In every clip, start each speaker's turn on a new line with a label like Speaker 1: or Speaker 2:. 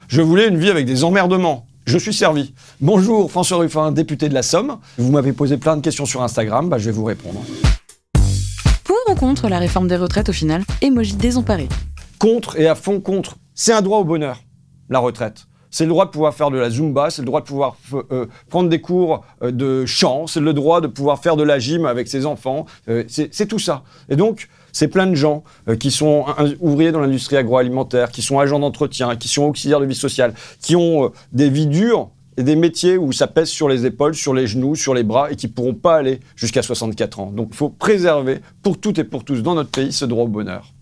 Speaker 1: Je voulais une vie avec des emmerdements. Je suis servi. Bonjour, François Ruffin, député de la Somme. Vous m'avez posé plein de questions sur Instagram, je vais vous répondre.
Speaker 2: Pour ou contre la réforme des retraites au final? Emoji désemparé.
Speaker 1: Contre et à fond contre. C'est un droit au bonheur, la retraite. C'est le droit de pouvoir faire de la Zumba, c'est le droit de pouvoir prendre des cours de chant, c'est le droit de pouvoir faire de la gym avec ses enfants, c'est tout ça. Et donc, c'est plein de gens qui sont ouvriers dans l'industrie agroalimentaire, qui sont agents d'entretien, qui sont auxiliaires de vie sociale, qui ont des vies dures et des métiers où ça pèse sur les épaules, sur les genoux, sur les bras et qui ne pourront pas aller jusqu'à 64 ans. Donc, il faut préserver pour toutes et pour tous dans notre pays ce droit au bonheur.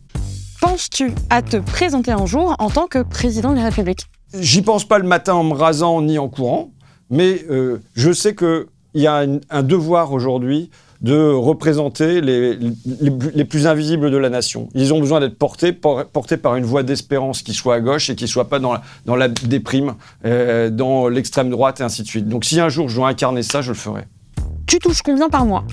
Speaker 2: Penses-tu à te présenter un jour en tant que président de la République?
Speaker 1: J'y pense pas le matin en me rasant ni en courant, mais je sais qu'il y a un devoir aujourd'hui de représenter les plus invisibles de la nation. Ils ont besoin d'être portés par une voix d'espérance qui soit à gauche et qui ne soit pas dans la déprime, dans l'extrême droite et ainsi de suite. Donc si un jour je dois incarner ça, je le ferai.
Speaker 2: Tu touches combien par mois?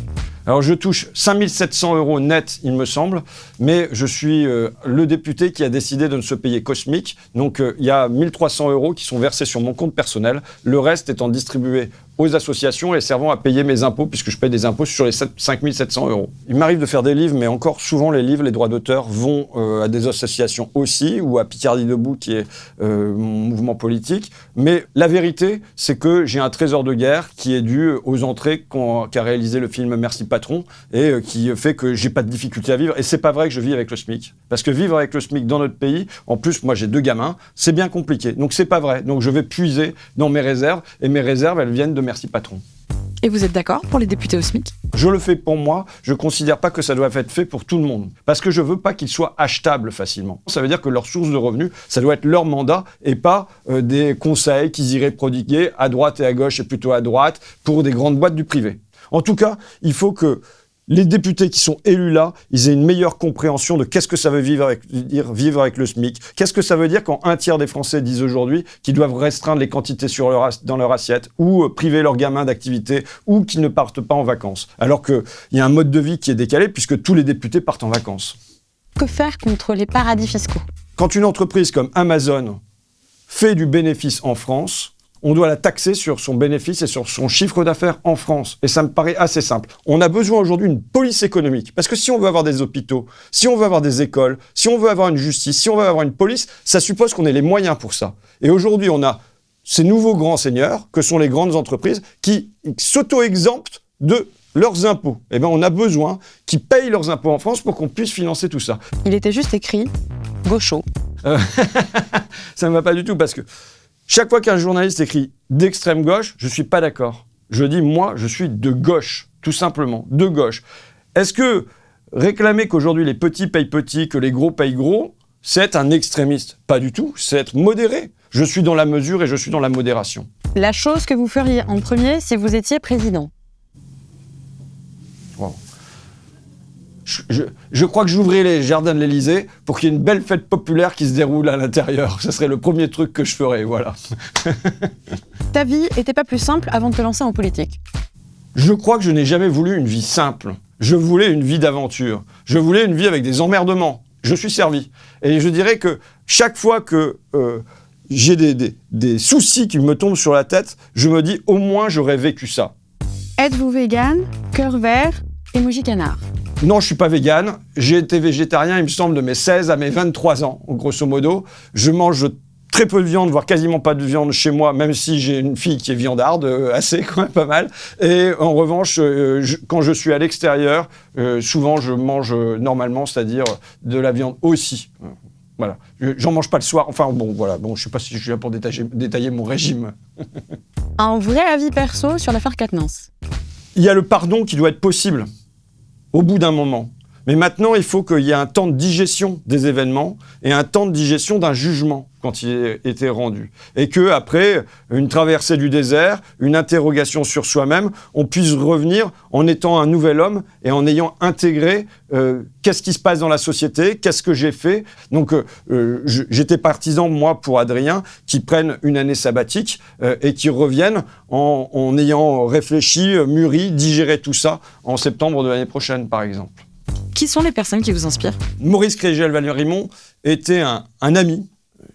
Speaker 1: Alors je touche 5 700 € net, il me semble, mais je suis le député qui a décidé de ne se payer qu'au SMIC. Donc il y a 1 300 € qui sont versés sur mon compte personnel, le reste étant distribué aux associations et servant à payer mes impôts, puisque je paye des impôts sur les 5 700 €. Il m'arrive de faire des livres, mais encore souvent les livres, les droits d'auteur vont à des associations aussi, ou à Picardie Debout, qui est mon mouvement politique. Mais la vérité, c'est que j'ai un trésor de guerre qui est dû aux entrées qu'a réalisé le film Merci Patron, et qui fait que j'ai pas de difficulté à vivre. Et c'est pas vrai que je vis avec le SMIC. Parce que vivre avec le SMIC dans notre pays, en plus, moi j'ai 2 gamins, c'est bien compliqué. Donc c'est pas vrai. Donc je vais puiser dans mes réserves, et mes réserves, elles viennent de Merci Patron.
Speaker 2: Et vous êtes d'accord pour les députés au SMIC?
Speaker 1: Je le fais pour moi, je ne considère pas que ça doit être fait pour tout le monde. Parce que je ne veux pas qu'ils soient achetables facilement. Ça veut dire que leur source de revenus, ça doit être leur mandat et pas des conseils qu'ils iraient prodiguer à droite et à gauche et plutôt à droite pour des grandes boîtes du privé. En tout cas, il faut que les députés qui sont élus là, ils aient une meilleure compréhension de qu'est-ce que ça veut vivre avec le SMIC. Qu'est-ce que ça veut dire quand un tiers des Français disent aujourd'hui qu'ils doivent restreindre les quantités dans leur assiette ou priver leurs gamins d'activités ou qu'ils ne partent pas en vacances. Alors qu'il y a un mode de vie qui est décalé puisque tous les députés partent en vacances.
Speaker 2: Que faire contre les paradis fiscaux?
Speaker 1: Quand une entreprise comme Amazon fait du bénéfice en France, on doit la taxer sur son bénéfice et sur son chiffre d'affaires en France. Et ça me paraît assez simple. On a besoin aujourd'hui d'une police économique. Parce que si on veut avoir des hôpitaux, si on veut avoir des écoles, si on veut avoir une justice, si on veut avoir une police, ça suppose qu'on ait les moyens pour ça. Et aujourd'hui, on a ces nouveaux grands seigneurs, que sont les grandes entreprises, qui s'auto-exemptent de leurs impôts. Eh bien, on a besoin qu'ils payent leurs impôts en France pour qu'on puisse financer tout ça.
Speaker 2: Il était juste écrit « gaucho ».
Speaker 1: Ça ne va pas du tout parce que chaque fois qu'un journaliste écrit d'extrême gauche, je ne suis pas d'accord. Je dis, moi, je suis de gauche, tout simplement, de gauche. Est-ce que réclamer qu'aujourd'hui les petits payent petits, que les gros payent gros, c'est être un extrémiste? Pas du tout, c'est être modéré. Je suis dans la mesure et je suis dans la modération.
Speaker 2: La chose que vous feriez en premier si vous étiez président?
Speaker 1: Wow. Je crois que j'ouvrirai les jardins de l'Élysée pour qu'il y ait une belle fête populaire qui se déroule à l'intérieur. Ce serait le premier truc que je ferais, voilà.
Speaker 2: Ta vie était pas plus simple avant de te lancer en politique?
Speaker 1: Je crois que je n'ai jamais voulu une vie simple. Je voulais une vie d'aventure. Je voulais une vie avec des emmerdements. Je suis servi. Et je dirais que chaque fois que j'ai des soucis qui me tombent sur la tête, je me dis au moins j'aurais vécu ça.
Speaker 2: Êtes-vous vegan? Cœur vert? Emoji canard.
Speaker 1: Non, je ne suis pas végane. J'ai été végétarien, il me semble, de mes 16 à mes 23 ans, grosso modo. Je mange très peu de viande, voire quasiment pas de viande chez moi, même si j'ai une fille qui est viandarde, assez, quand même, pas mal. Et en revanche, quand je suis à l'extérieur, souvent je mange normalement, c'est-à-dire de la viande aussi. Voilà. J'en mange pas le soir. Enfin, bon, voilà. Bon, je sais pas si je suis là pour détailler mon régime.
Speaker 2: Un vrai avis perso sur l'affaire Quatennens.
Speaker 1: Il y a le pardon qui doit être possible au bout d'un moment. Mais maintenant, il faut qu'il y ait un temps de digestion des événements et un temps de digestion d'un jugement quand il a été rendu. Et qu'après, une traversée du désert, une interrogation sur soi-même, on puisse revenir en étant un nouvel homme et en ayant intégré qu'est-ce qui se passe dans la société, qu'est-ce que j'ai fait. Donc, j'étais partisan, moi, pour Adrien, qui prenne une année sabbatique et qui revienne en ayant réfléchi, mûri, digéré tout ça en septembre de l'année prochaine, par exemple.
Speaker 2: Qui sont les personnes qui vous inspirent?
Speaker 1: Maurice Crégel-Vallerimont était un ami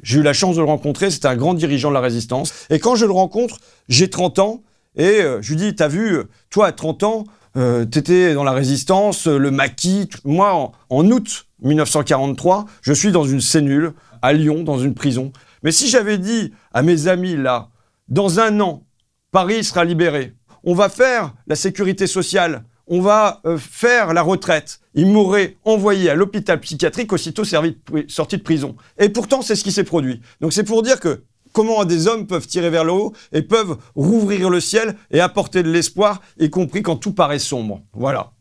Speaker 1: j'ai eu la chance de le rencontrer, c'était un grand dirigeant de la résistance. Et quand je le rencontre, j'ai 30 ans, et je lui dis, t'as vu, toi à 30 ans, t'étais dans la résistance, le maquis. Moi, en août 1943, je suis dans une cellule, à Lyon, dans une prison. Mais si j'avais dit à mes amis là, dans 1 an, Paris sera libéré, on va faire la sécurité sociale, on va faire la retraite, ils m'auraient envoyé à l'hôpital psychiatrique aussitôt sorti de prison. Et pourtant, c'est ce qui s'est produit. Donc c'est pour dire que comment des hommes peuvent tirer vers le haut et peuvent rouvrir le ciel et apporter de l'espoir, y compris quand tout paraît sombre. Voilà.